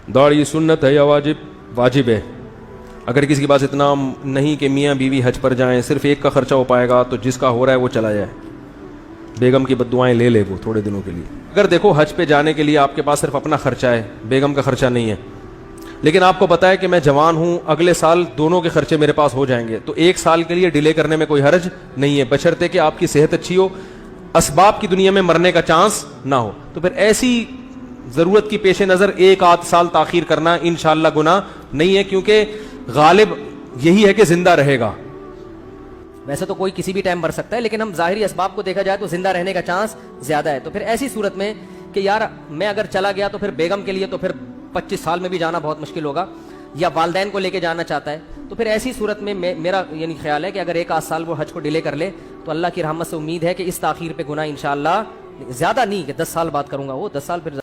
दाढ़ी सुन्नत है या वाजिब? वाजिब है। अगर किसी के पास इतना नहीं कि मियाँ बीवी हज पर जाएं, सिर्फ एक का खर्चा हो पाएगा, तो जिसका हो रहा है वो चला जाए, बेगम की बद्दुआएं ले ले वो थोड़े दिनों के लिए। अगर देखो हज पे जाने के लिए आपके पास सिर्फ अपना खर्चा है, बेगम का खर्चा नहीं है, लेकिन आपको पता है कि मैं जवान हूं, अगले साल दोनों के खर्चे मेरे पास हो जाएंगे, तो एक साल के लिए डिले करने में कोई हर्ज नहीं है, बशर्ते कि आपकी सेहत अच्छी हो, असबाब की दुनिया में मरने का चांस ना हो। तो फिर ऐसी जरूरत की पेश नजर एक आध साल ताखीर करना इंशाअल्लाह गुनाह नहीं है, क्योंकि गालिब यही है कि जिंदा रहेगा। वैसे तो कोई किसी भी टाइम मर सकता है, लेकिन हम ज़ाहिरी असबाब को देखा जाए तो जिंदा रहने का चांस ज्यादा है। तो फिर ऐसी सूरत में कि यार मैं अगर चला गया तो फिर बेगम के लिए तो फिर 25 साल में भी जाना बहुत मुश्किल होगा, या वालदैन को लेके जाना चाहता है, तो फिर ऐसी सूरत में मेरा यानी ख्याल है कि अगर एक आध साल वो हज को डिले कर ले तो अल्लाह की रहमत से उम्मीद है कि इस ताखीर पे गुनाह इंशाअल्लाह ज्यादा नहीं कि 10 साल बात करूंगा, वो 10 साल फिर